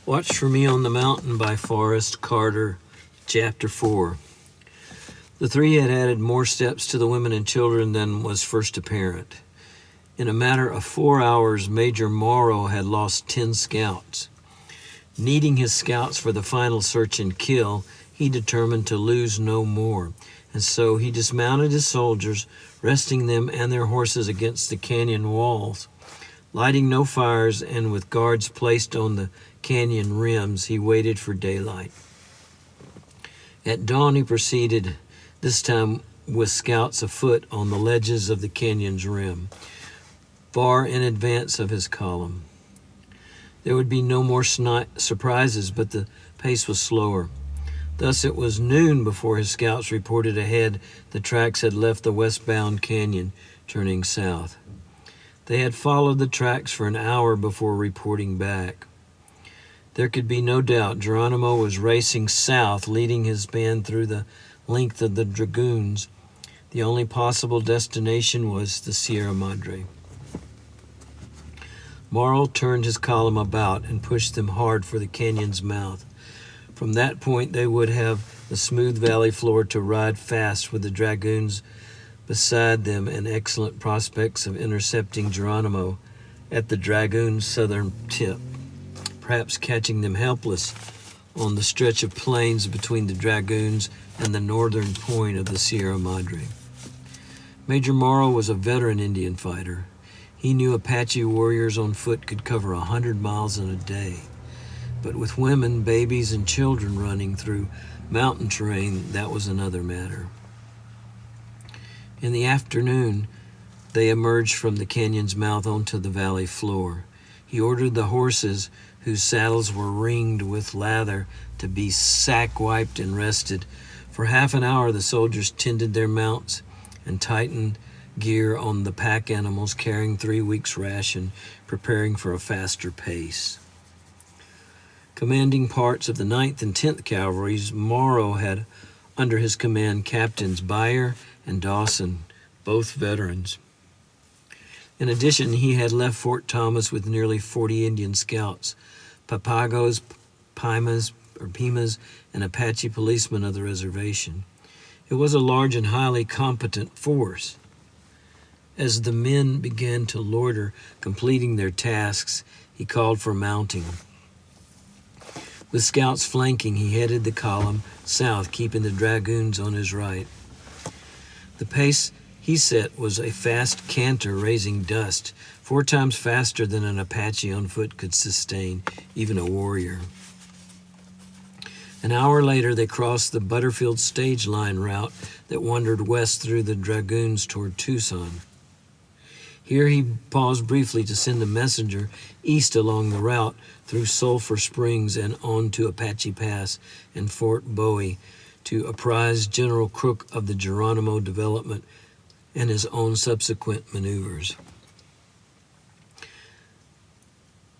Watch for Me on the Mountain by Forrest Carter, Chapter 4. The three had added more steps to the women and children than was first apparent. In a matter of 4 hours, Major Morrow had lost 10 scouts. Needing his scouts for the final search and kill, he determined to lose no more, and so he dismounted his soldiers, resting them and their horses against the canyon walls. Lighting no fires and with guards placed on the canyon rims, he waited for daylight. At dawn he proceeded, this time with scouts afoot on the ledges of the canyon's rim, far in advance of his column. There would be no more surprises, but the pace was slower. Thus it was noon before his scouts reported ahead the tracks had left the westbound canyon, turning south. They had followed the tracks for an hour before reporting back. There could be no doubt Geronimo was racing south, leading his band through the length of the Dragoons. The only possible destination was the Sierra Madre. Morrow turned his column about and pushed them hard for the canyon's mouth. From that point they would have the smooth valley floor to ride fast with the Dragoons beside them and excellent prospects of intercepting Geronimo at the Dragoons' southern tip, perhaps catching them helpless on the stretch of plains between the Dragoons and the northern point of the Sierra Madre. Major Morrow was a veteran Indian fighter. He knew Apache warriors on foot could cover 100 miles in a day. But with women, babies, and children running through mountain terrain, that was another matter. In the afternoon, they emerged from the canyon's mouth onto the valley floor. He ordered the horses, whose saddles were ringed with lather, to be sack-wiped and rested. For half an hour the soldiers tended their mounts and tightened gear on the pack animals, carrying 3 weeks' ration, preparing for a faster pace. Commanding parts of the 9th and 10th Cavalries, Morrow had under his command Captains Beyer and Dawson, both veterans. In addition, he had left Fort Thomas with nearly 40 Indian scouts, Papagos, Pimas, and Apache policemen of the reservation. It was a large and highly competent force. As the men began to loiter, completing their tasks, he called for mounting. With scouts flanking, he headed the column south, keeping the Dragoons on his right. The pace he set was a fast canter, raising dust, 4 times faster than an Apache on foot could sustain, even a warrior. An hour later, they crossed the Butterfield stage line route that wandered west through the Dragoons toward Tucson. Here he paused briefly to send a messenger east along the route through Sulphur Springs and on to Apache Pass and Fort Bowie to apprise General Crook of the Geronimo development and his own subsequent maneuvers.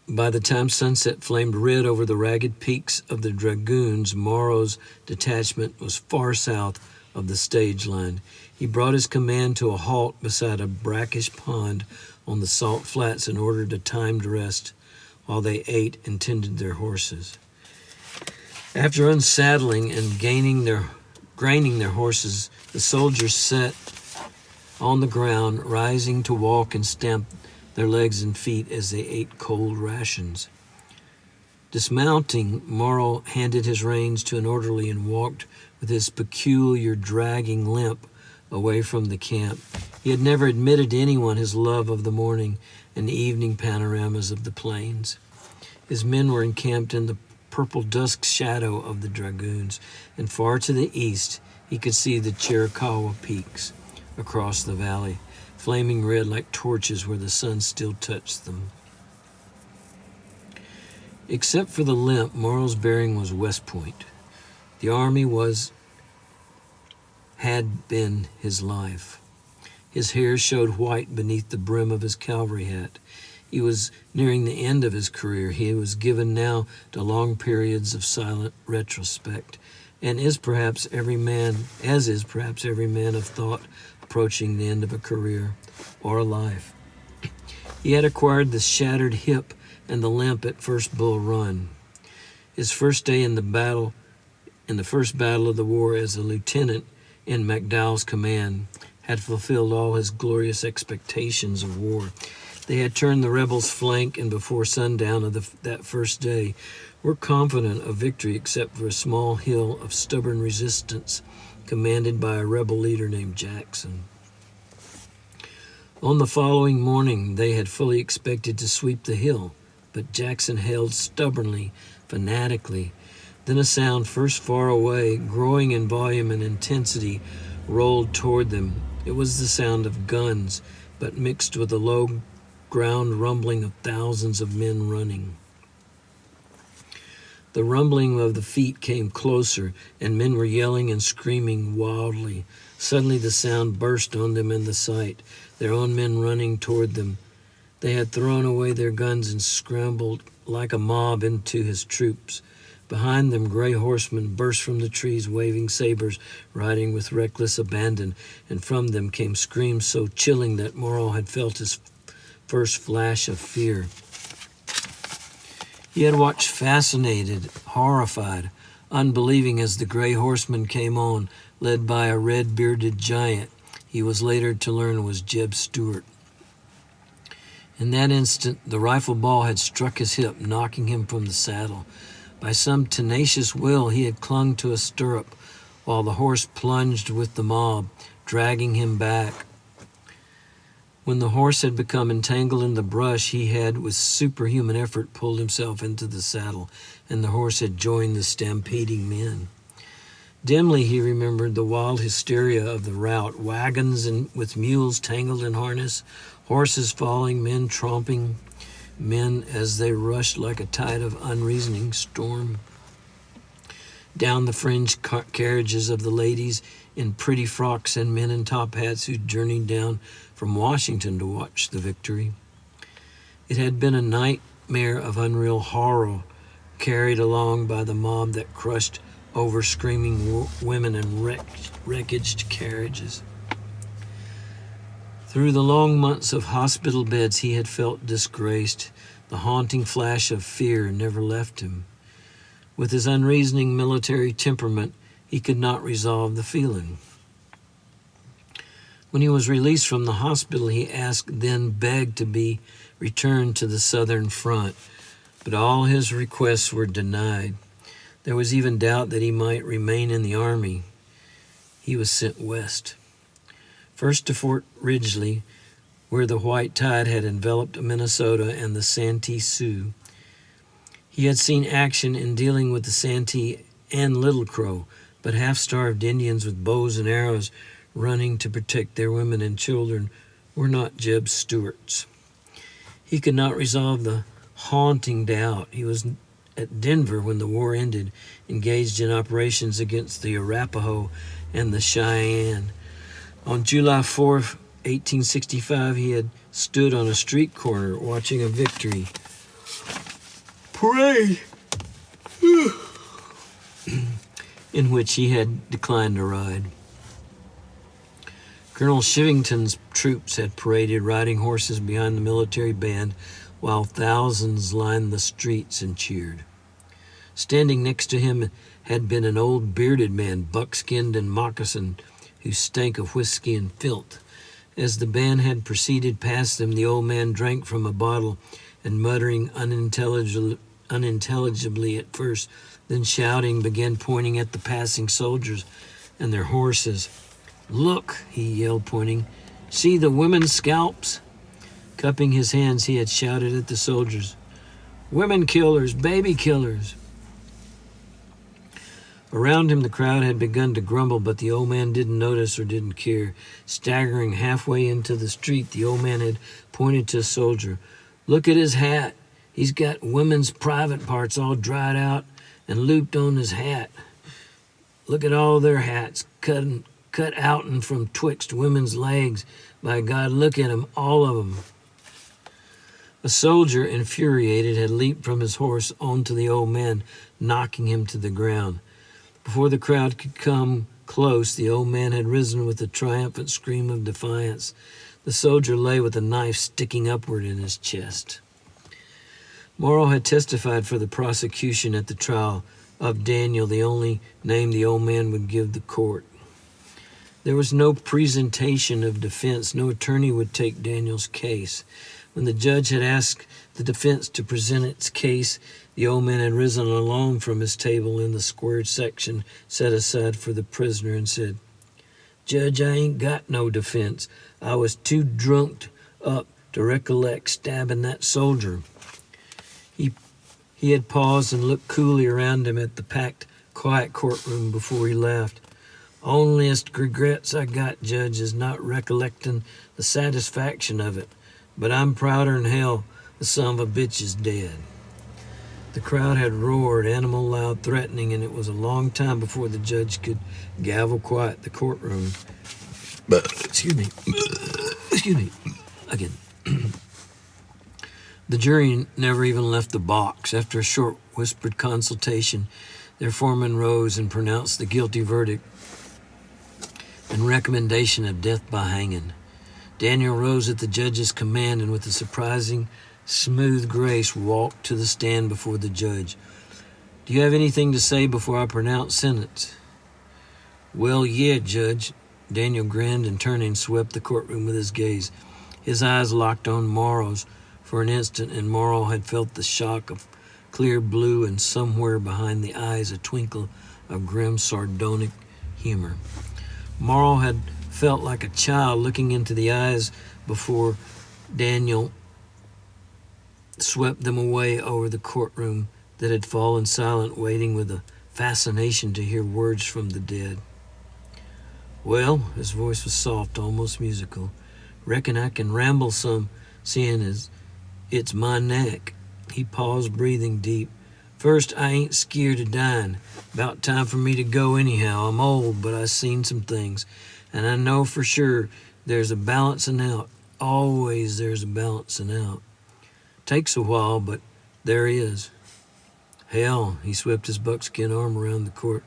By the time sunset flamed red over the ragged peaks of the Dragoons, Morrow's detachment was far south of the stage line. He brought his command to a halt beside a brackish pond on the salt flats and ordered a timed rest while they ate and tended their horses. After unsaddling and graining their horses, the soldiers sat on the ground, rising to walk and stamp their legs and feet as they ate cold rations. Dismounting, Morrow handed his reins to an orderly and walked with his peculiar dragging limp away from the camp. He had never admitted to anyone his love of the morning and evening panoramas of the plains. His men were encamped in the purple dusk shadow of the Dragoons, and far to the east he could see the Chiricahua peaks across the valley, flaming red like torches where the sun still touched them. Except for the limp, Morrow's bearing was West Point. The army had been his life. His hair showed white beneath the brim of his cavalry hat. He was nearing the end of his career. He was given now to long periods of silent retrospect, and is perhaps every man of thought approaching the end of a career or a life. He had acquired the shattered hip and the limp at First Bull Run. His first day in the first battle of the war as a lieutenant in McDowell's command, had fulfilled all his glorious expectations of war. They had turned the rebels' flank, and before sundown of that first day, were confident of victory except for a small hill of stubborn resistance commanded by a rebel leader named Jackson. On the following morning, they had fully expected to sweep the hill, but Jackson held stubbornly, fanatically. Then a sound first far away, growing in volume and intensity, rolled toward them. It was the sound of guns, but mixed with the low ground rumbling of thousands of men running. The rumbling of the feet came closer, and men were yelling and screaming wildly. Suddenly the sound burst on them in the sight, their own men running toward them. They had thrown away their guns and scrambled like a mob into his troops. Behind them, gray horsemen burst from the trees, waving sabers, riding with reckless abandon, and from them came screams so chilling that Morrow had felt his first flash of fear. He had watched fascinated, horrified, unbelieving as the gray horseman came on, led by a red-bearded giant he was later to learn was Jeb Stuart. In that instant, the rifle ball had struck his hip, knocking him from the saddle. By some tenacious will, he had clung to a stirrup, while the horse plunged with the mob, dragging him back. When the horse had become entangled in the brush, he had, with superhuman effort, pulled himself into the saddle, and the horse had joined the stampeding men. Dimly he remembered the wild hysteria of the rout, wagons with mules tangled in harness, horses falling, men tromping, men as they rushed like a tide of unreasoning storm. Down the fringed carriages of the ladies in pretty frocks and men in top hats who journeyed down from Washington to watch the victory. It had been a nightmare of unreal horror carried along by the mob that crushed over screaming women and wreckaged carriages. Through the long months of hospital beds, he had felt disgraced. The haunting flash of fear never left him. With his unreasoning military temperament, he could not resolve the feeling. When he was released from the hospital, he asked, then begged to be returned to the Southern Front, but all his requests were denied. There was even doubt that he might remain in the Army. He was sent west, first to Fort Ridgely, where the white tide had enveloped Minnesota and the Santee Sioux. He had seen action in dealing with the Santee and Little Crow, but half-starved Indians with bows and arrows running to protect their women and children were not Jeb Stuart's. He could not resolve the haunting doubt. He was at Denver when the war ended, engaged in operations against the Arapaho and the Cheyenne. On July 4, 1865, he had stood on a street corner watching a victory parade in which he had declined to ride. Colonel Shivington's troops had paraded riding horses behind the military band while thousands lined the streets and cheered. Standing next to him had been an old bearded man, buck-skinned and moccasined, who stank of whiskey and filth. As the band had proceeded past them, the old man drank from a bottle and, muttering unintelligibly at first, then shouting, began pointing at the passing soldiers and their horses. "Look," he yelled, pointing. "See the women's scalps?" Cupping his hands, he had shouted at the soldiers, "Women killers, baby killers." Around him, the crowd had begun to grumble, but the old man didn't notice or didn't care. Staggering halfway into the street, the old man had pointed to a soldier. "Look at his hat. He's got women's private parts all dried out and looped on his hat. Look at all their hats, cut out and from twixt women's legs. By God, look at 'em, all of 'em." A soldier, infuriated, had leaped from his horse onto the old man, knocking him to the ground. Before the crowd could come close, the old man had risen with a triumphant scream of defiance. The soldier lay with a knife sticking upward in his chest. Morrow had testified for the prosecution at the trial of Daniel, the only name the old man would give the court. There was no presentation of defense. No attorney would take Daniel's case. When the judge had asked the defense to present its case, the old man had risen alone from his table in the squared section set aside for the prisoner and said, "Judge, I ain't got no defense. I was too drunk up to recollect stabbing that soldier." He had paused and looked coolly around him at the packed, quiet courtroom before he laughed. "Onlyest regrets I got, Judge, is not recollecting the satisfaction of it. But I'm prouder'n hell the son of a bitch is dead." The crowd had roared, animal loud, threatening, and it was a long time before the judge could gavel quiet the courtroom. Excuse me. Again. The jury never even left the box. After a short whispered consultation, their foreman rose and pronounced the guilty verdict and recommendation of death by hanging. Daniel rose at the judge's command and with a surprising, smooth grace walked to the stand before the judge. "Do you have anything to say before I pronounce sentence?" "Well, yeah, Judge." Daniel grinned and turning swept the courtroom with his gaze. His eyes locked on Morrow's for an instant, and Morrow had felt the shock of clear blue and somewhere behind the eyes a twinkle of grim, sardonic humor. Morrow had felt like a child looking into the eyes before Daniel swept them away over the courtroom that had fallen silent, waiting with a fascination to hear words from the dead. "Well," his voice was soft, almost musical, "reckon I can ramble some, seeing as it's my neck." He paused, breathing deep. "First, I ain't skeered of dying. About time for me to go anyhow. I'm old, but I seen some things, and I know for sure there's a balancing out. Always there's a balancing out. Takes a while, but there is. Hell," he swept his buckskin arm around the court,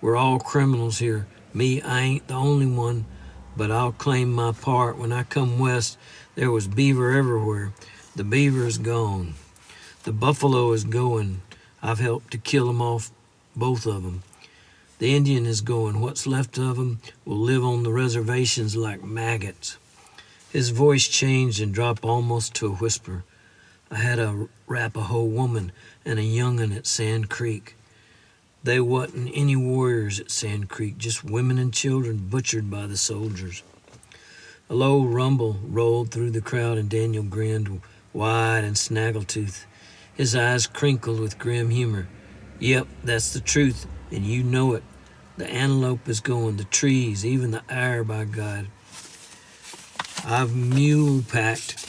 "we're all criminals here. Me, I ain't the only one, but I'll claim my part. When I come west, there was beaver everywhere. The beaver is gone. The buffalo is going. I've helped to kill 'em off, both of 'em. The Indian is going. What's left of 'em will live on the reservations like maggots." His voice changed and dropped almost to a whisper. "I had a Arapaho woman and a young'un at Sand Creek. They wasn't any warriors at Sand Creek, just women and children butchered by the soldiers." A low rumble rolled through the crowd, and Daniel grinned, wide and snaggletooth. His eyes crinkled with grim humor. "Yep, that's the truth, and you know it. The antelope is going, the trees, even the air, by God. I've mule-packed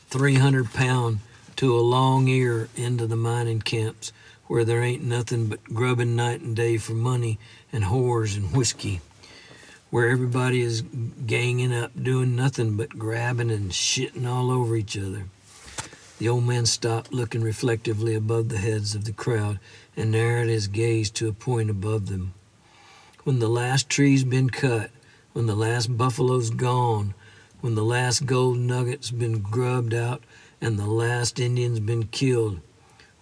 300-pound to a long ear into the mining camps where there ain't nothing but grubbing night and day for money and whores and whiskey, where everybody is ganging up doing nothing but grabbing and shitting all over each other." The old man stopped, looking reflectively above the heads of the crowd, and narrowed his gaze to a point above them. "When the last tree's been cut, when the last buffalo's gone, when the last gold nugget's been grubbed out and the last Indian's been killed,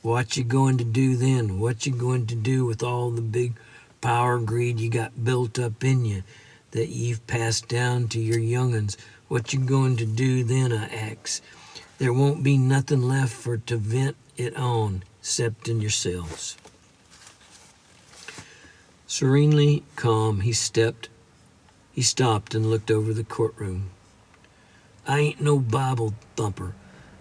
what you going to do then? What you going to do with all the big power greed you got built up in you that you've passed down to your young'uns? What you going to do then, I ax? There won't be nothing left for to vent it on, 'cept in yourselves." Serenely calm, he stopped and looked over the courtroom. "I ain't no Bible thumper,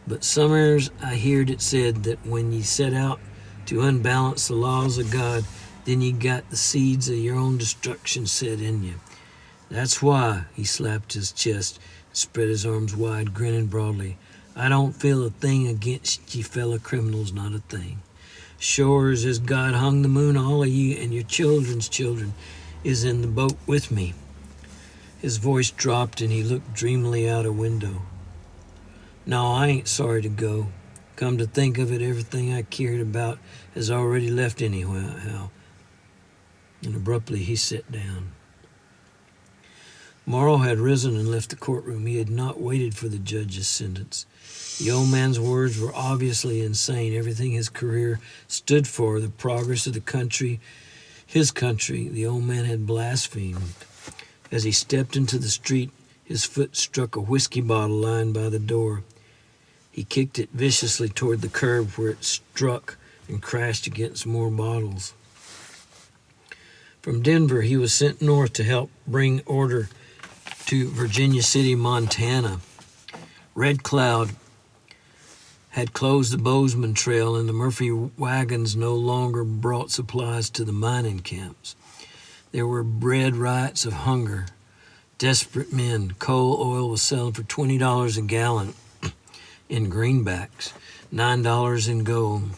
but somewheres I heerd it said that when ye set out to unbalance the laws of God, then ye got the seeds of your own destruction set in you. That's why," he slapped his chest and spread his arms wide, grinning broadly, "I don't feel a thing against ye fellow criminals, not a thing. Sure as God hung the moon, all of you and your children's children is in the boat with me." His voice dropped and he looked dreamily out a window. "No, I ain't sorry to go. Come to think of it, everything I cared about has already left anyhow." And abruptly he sat down. Morrow had risen and left the courtroom. He had not waited for the judge's sentence. The old man's words were obviously insane. Everything his career stood for, the progress of the country, his country, the old man had blasphemed. As he stepped into the street, his foot struck a whiskey bottle lying by the door. He kicked it viciously toward the curb, where it struck and crashed against more bottles. From Denver, he was sent north to help bring order to Virginia City, Montana. Red Cloud had closed the Bozeman Trail, and the Murphy wagons no longer brought supplies to the mining camps. There were bread riots of hunger. Desperate men. Coal oil was selling for $20 a gallon in greenbacks, $9 in gold.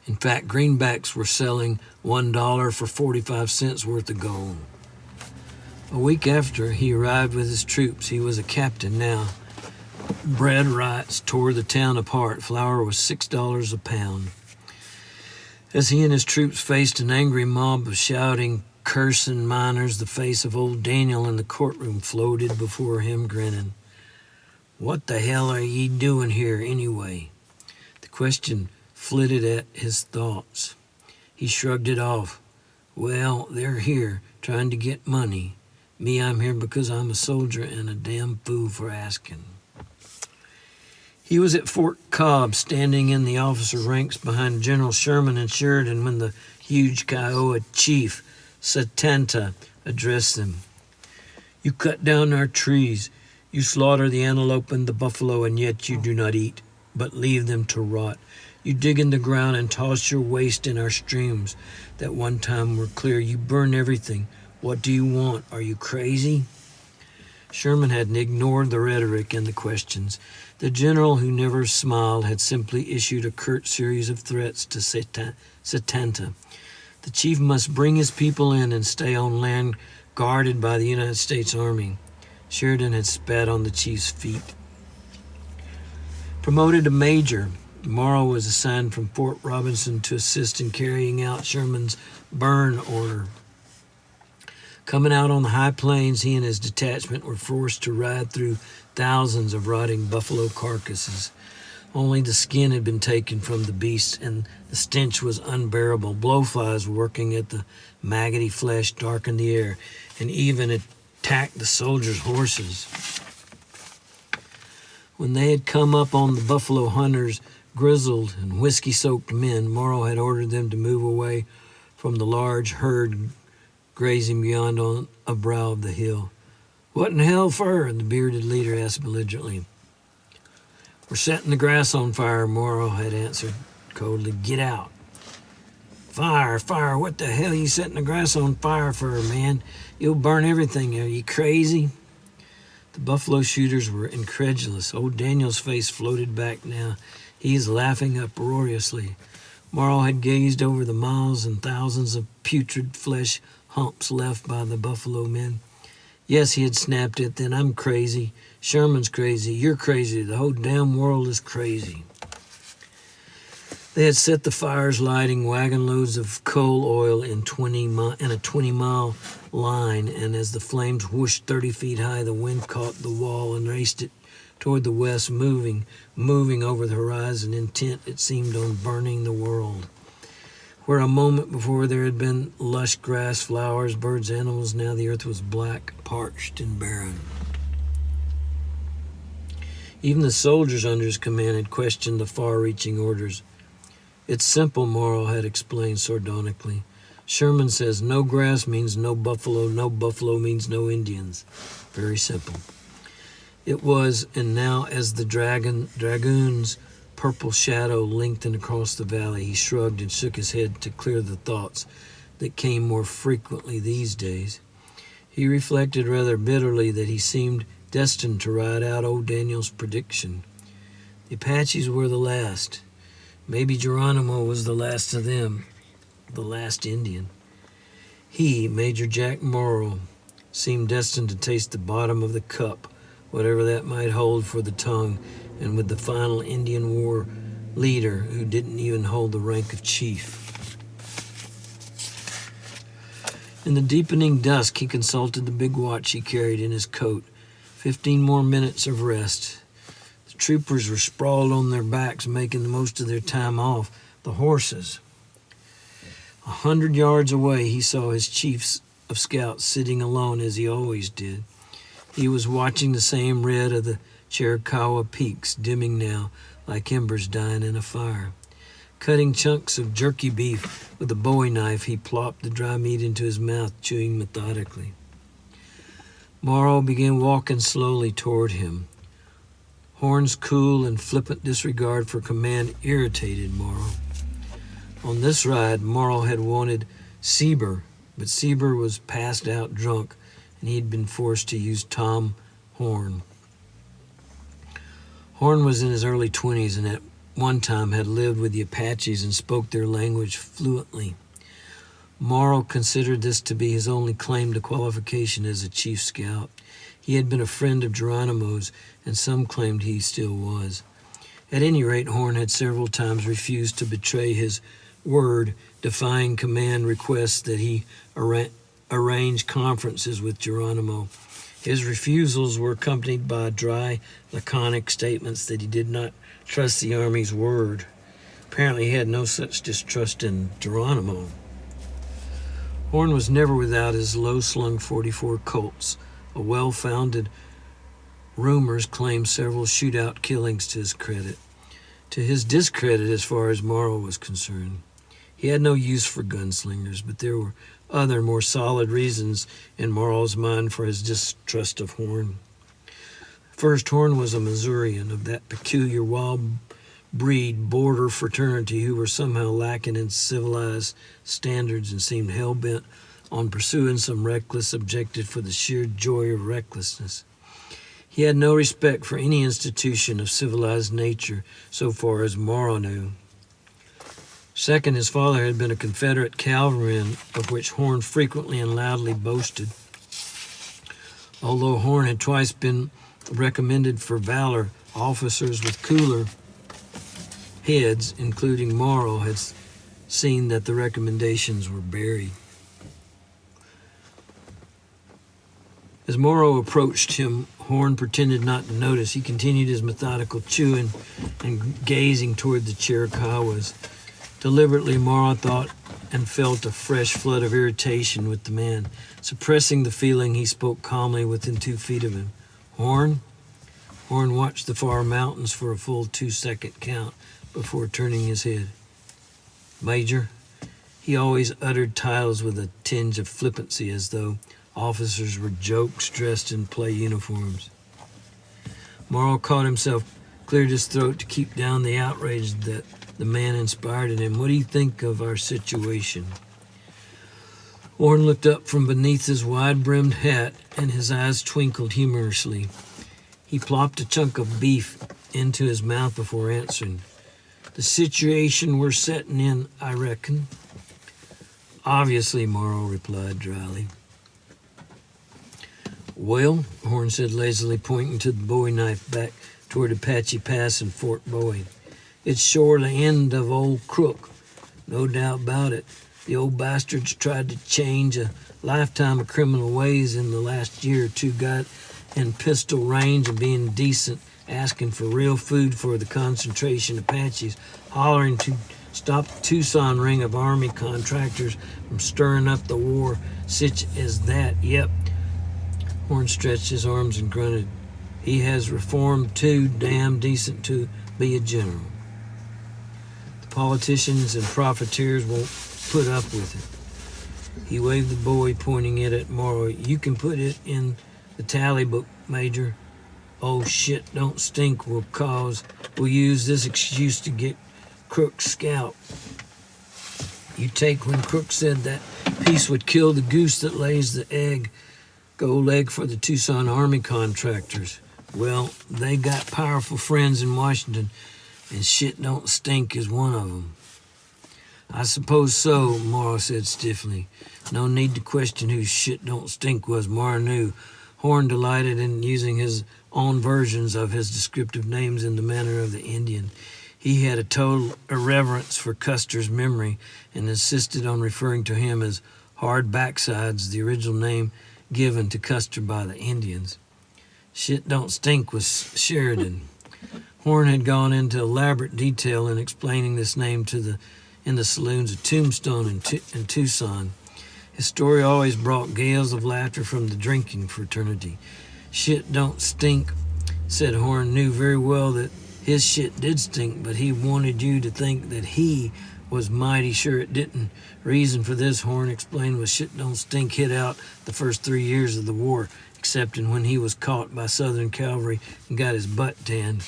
In fact, greenbacks were selling $1 for 45 cents worth of gold. A week after he arrived with his troops, he was a captain now. Bread riots tore the town apart. Flour was $6 a pound. As he and his troops faced an angry mob of shouting, cursing miners, the face of old Daniel in the courtroom floated before him, grinning. "What the hell are ye doing here anyway?" The question flitted at his thoughts. He shrugged it off. "Well, they're here, trying to get money. Me, I'm here because I'm a soldier and a damn fool for asking." He was at Fort Cobb, standing in the officer ranks behind General Sherman and Sheridan, when the huge Kiowa chief, Satanta, addressed them. "You cut down our trees. You slaughter the antelope and the buffalo, and yet you do not eat, but leave them to rot. You dig in the ground and toss your waste in our streams that one time were clear. You burn everything. What do you want? Are you crazy?" Sherman had ignored the rhetoric and the questions. The general, who never smiled, had simply issued a curt series of threats to Satanta. The chief must bring his people in and stay on land guarded by the United States Army. Sheridan had spat on the chief's feet. Promoted to major, Morrow was assigned from Fort Robinson to assist in carrying out Sherman's burn order. Coming out on the high plains, he and his detachment were forced to ride through thousands of rotting buffalo carcasses. Only the skin had been taken from the beasts, and the stench was unbearable. Blowflies working at the maggoty flesh darkened the air and even attacked the soldiers' horses. When they had come up on the buffalo hunters, grizzled and whiskey-soaked men, Morrow had ordered them to move away from the large herd grazing beyond on a brow of the hill. "What in hell for?" the bearded leader asked belligerently. "We're setting the grass on fire," Morrow had answered coldly. "Get out." "Fire, fire, what the hell you setting the grass on fire for, man? You'll burn everything. Are you crazy?" The buffalo shooters were incredulous. Old Daniel's face floated back now. He was laughing uproariously. Morrow had gazed over the miles and thousands of putrid flesh humps left by the buffalo men. "Yes," he had snapped it then, "I'm crazy. Sherman's crazy. You're crazy. The whole damn world is crazy." They had set the fires, lighting wagon loads of coal oil in a 20-mile line, and as the flames whooshed 30 feet high, the wind caught the wall and raced it toward the west, moving over the horizon, intent, it seemed, on burning the world. Where a moment before there had been lush grass, flowers, birds, animals, now the earth was black, parched, and barren. Even the soldiers under his command had questioned the far-reaching orders. "It's simple," Morrow had explained sardonically. "Sherman says no grass means no buffalo means no Indians. Very simple." It was, and now as the dragoon's purple shadow lengthened across the valley, he shrugged and shook his head to clear the thoughts that came more frequently these days. He reflected rather bitterly that he seemed destined to ride out old Daniel's prediction. The Apaches were the last. Maybe Geronimo was the last of them, the last Indian. He, Major Jack Morrow, seemed destined to taste the bottom of the cup, whatever that might hold for the tongue, and with the final Indian war leader who didn't even hold the rank of chief. In the deepening dusk, he consulted the big watch he carried in his coat. 15 more minutes of rest. The troopers were sprawled on their backs, making the most of their time off the horses. 100 yards away, he saw his chief of scouts sitting alone as he always did. He was watching the same red of the Chiricahua peaks, dimming now like embers dying in a fire. Cutting chunks of jerky beef with a bowie knife, he plopped the dry meat into his mouth, chewing methodically. Morrow began walking slowly toward him. Horn's cool and flippant disregard for command irritated Morrow. On this ride, Morrow had wanted Sieber, but Sieber was passed out drunk, and he'd been forced to use Tom Horn. Horn was in his early 20s and at one time had lived with the Apaches and spoke their language fluently. Morrow considered this to be his only claim to qualification as a chief scout. He had been a friend of Geronimo's, and some claimed he still was. At any rate, Horn had several times refused to betray his word, defying command requests that he arrange conferences with Geronimo. His refusals were accompanied by dry, laconic statements that he did not trust the Army's word. Apparently he had no such distrust in Geronimo. Horn was never without his low-slung .44 Colts. A well-founded rumors claimed several shootout killings to his credit. To his discredit as far as Morrow was concerned. He had no use for gunslingers, but there were other, more solid reasons in Morrow's mind for his distrust of Horn. First, Horn was a Missourian of that peculiar wild breed border fraternity who were somehow lacking in civilized standards and seemed hell-bent on pursuing some reckless objective for the sheer joy of recklessness. He had no respect for any institution of civilized nature so far as Morrow knew. Second, his father had been a Confederate cavalryman, of which Horn frequently and loudly boasted. Although Horn had twice been recommended for valor, officers with cooler heads, including Morrow, had seen that the recommendations were buried. As Morrow approached him, Horn pretended not to notice. He continued his methodical chewing and gazing toward the Chiricahuas. Deliberately, Morrow thought and felt a fresh flood of irritation with the man. Suppressing the feeling, he spoke calmly within 2 feet of him. Horn? Horn watched the far mountains for a full 2-second count before turning his head. Major? He always uttered titles with a tinge of flippancy, as though officers were jokes dressed in play uniforms. Morrow caught himself, cleared his throat to keep down the outrage that the man inspired in him. What do you think of our situation? Horn looked up from beneath his wide-brimmed hat, and his eyes twinkled humorously. He plopped a chunk of beef into his mouth before answering. The situation we're setting in, I reckon. Obviously, Morrow replied dryly. Well, Horn said lazily, pointing to the bowie knife back toward Apache Pass and Fort Bowie. It's sure the end of old Crook, no doubt about it. The old bastard's tried to change a lifetime of criminal ways in the last year or two, got in pistol range and being decent, asking for real food for the concentration Apaches, hollering to stop the Tucson ring of Army contractors from stirring up the war, such as that. Yep. Horn stretched his arms and grunted. He has reformed too damn decent to be a general. The politicians and profiteers won't put up with it. He waved the bowie, pointing it at Morrow. You can put it in the tally book, Major. Oh shit, don't stink. We'll use this excuse to get Crook's scalp. You take when Crook said that piece would kill the goose that lays the egg. Gold egg for the Tucson Army contractors. Well, they got powerful friends in Washington, and shit don't stink is one of them. I suppose so, Morrow said stiffly. No need to question whose shit don't stink was. Morrow knew. Horn delighted in using his own versions of his descriptive names in the manner of the Indian. He had a total irreverence for Custer's memory and insisted on referring to him as Hard Backsides, the original name given to Custer by the Indians. Shit Don't Stink was Sheridan. Horn had gone into elaborate detail in explaining this name in the saloons of Tombstone in Tucson. His story always brought gales of laughter from the drinking fraternity. Shit Don't Stink, said Horn, knew very well that his shit did stink, but he wanted you to think that he was mighty sure it didn't. Reason for this, Horn explained, was Shit Don't Stink hid out the first 3 years of the war, excepting when he was caught by Southern cavalry and got his butt tanned.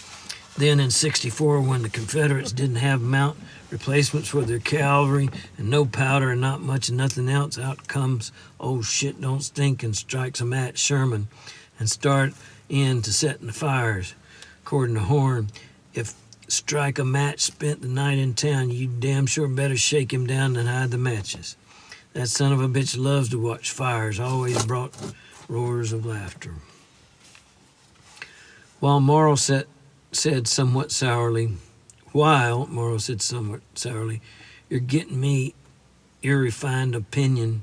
Then in '64, when the Confederates didn't have mount replacements for their cavalry and no powder and not much of nothing else, out comes old Shit Don't Stink and strikes a match Sherman and start in to setting the fires. According to Horn, if Strike a Match spent the night in town, you damn sure better shake him down and hide the matches. That son of a bitch loves to watch fires, always brought roars of laughter. While Morrow said somewhat sourly, you're giving me your refined opinion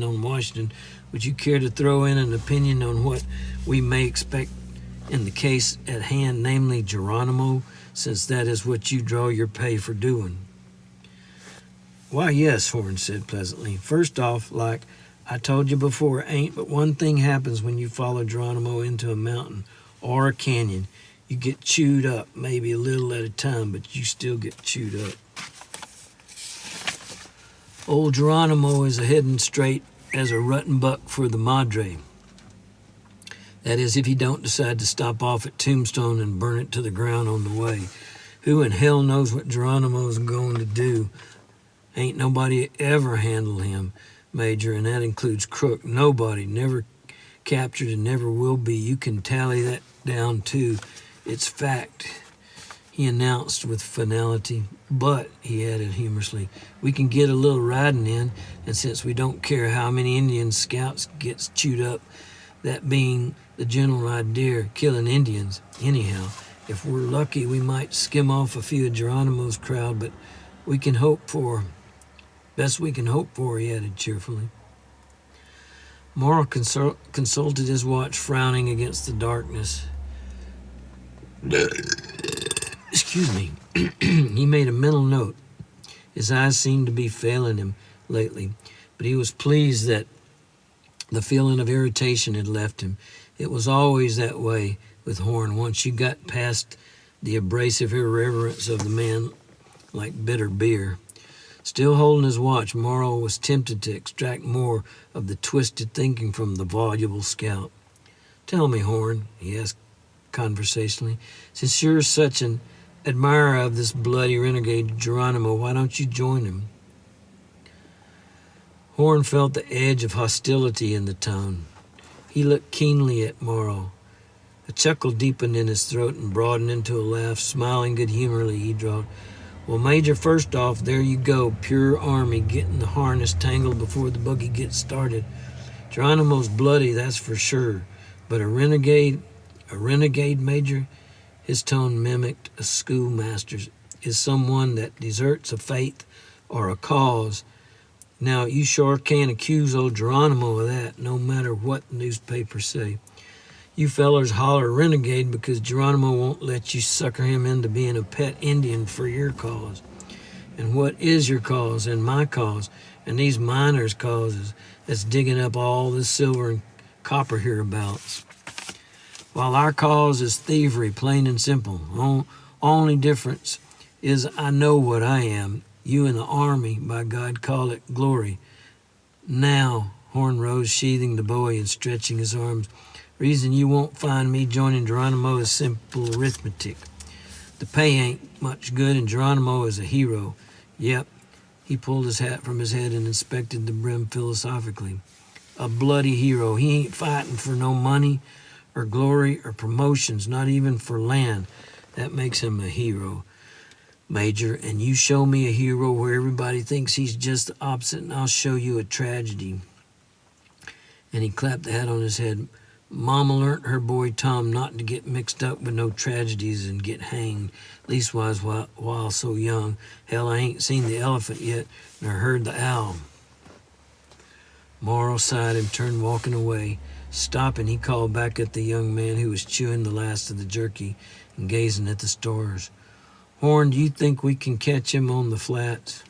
on Washington. Would you care to throw in an opinion on what we may expect in the case at hand, namely Geronimo, since that is what you draw your pay for doing? Why, yes, Horn said pleasantly. First off, like I told you before, ain't but one thing happens when you follow Geronimo into a mountain or a canyon. You get chewed up, maybe a little at a time, but you still get chewed up. Old Geronimo is heading straight as a rutting buck for the Madre. That is, if he don't decide to stop off at Tombstone and burn it to the ground on the way. Who in hell knows what Geronimo's going to do? Ain't nobody ever handled him, Major, and that includes Crook. Nobody, never captured and never will be. You can tally that down too. It's fact, he announced with finality. But, he added humorously, we can get a little riding in, and since we don't care how many Indian scouts gets chewed up, that being the general idea, killing Indians. Anyhow, if we're lucky, we might skim off a few of Geronimo's crowd, but best we can hope for, he added cheerfully. Morrow consulted his watch, frowning against the darkness. Excuse me. He made a mental note. His eyes seemed to be failing him lately, but he was pleased that the feeling of irritation had left him. It was always that way with Horn. Once you got past the abrasive irreverence of the man like bitter beer. Still holding his watch, Morrow was tempted to extract more of the twisted thinking from the voluble scout. Tell me, Horn, he asked conversationally, since you're such an admirer of this bloody renegade Geronimo, why don't you join him? Horn felt the edge of hostility in the tone. He looked keenly at Morrow. A chuckle deepened in his throat and broadened into a laugh. Smiling good-humoredly, he drawled, well, Major, first off, there you go, pure Army, getting the harness tangled before the buggy gets started. Geronimo's bloody, that's for sure, but a renegade, Major, his tone mimicked a schoolmaster's, is someone that deserts a faith or a cause. Now, you sure can't accuse old Geronimo of that, no matter what the newspapers say. You fellers holler renegade because Geronimo won't let you sucker him into being a pet Indian for your cause. And what is your cause and my cause and these miners' causes that's digging up all this silver and copper hereabouts? While our cause is thievery, plain and simple. Only difference is I know what I am. You in the Army, by God, call it glory. Now, Horn rose, sheathing the bowie and stretching his arms. Reason you won't find me joining Geronimo is simple arithmetic. The pay ain't much good, and Geronimo is a hero. Yep. He pulled his hat from his head and inspected the brim philosophically. A bloody hero. He ain't fighting for no money or glory or promotions, not even for land. That makes him a hero, Major, and you show me a hero where everybody thinks he's just the opposite, and I'll show you a tragedy. And he clapped the hat on his head. Mama learnt her boy Tom not to get mixed up with no tragedies and get hanged, leastwise while so young. Hell, I ain't seen the elephant yet, nor heard the owl. Morrow sighed and turned walking away. Stopping, he called back at the young man who was chewing the last of the jerky and gazing at the stars. Horn, do you think we can catch him on the flats?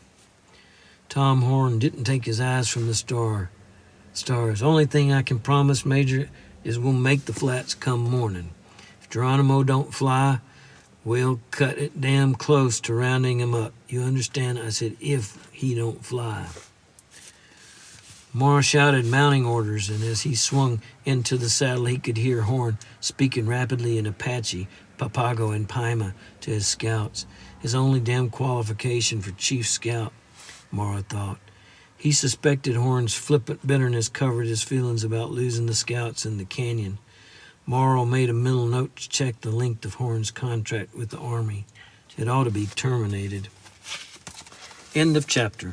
Tom Horn didn't take his eyes from the stars. Only thing I can promise, Major, is we'll make the flats come morning. If Geronimo don't fly, we'll cut it damn close to rounding him up. You understand? I said if he don't fly. Morrow shouted mounting orders, and as he swung into the saddle, he could hear Horn speaking rapidly in Apache, Papago, and Paima to his scouts. His only damn qualification for chief scout, Morrow thought. He suspected Horn's flippant bitterness covered his feelings about losing the scouts in the canyon. Morrow made a mental note to check the length of Horn's contract with the Army. It ought to be terminated. End of chapter.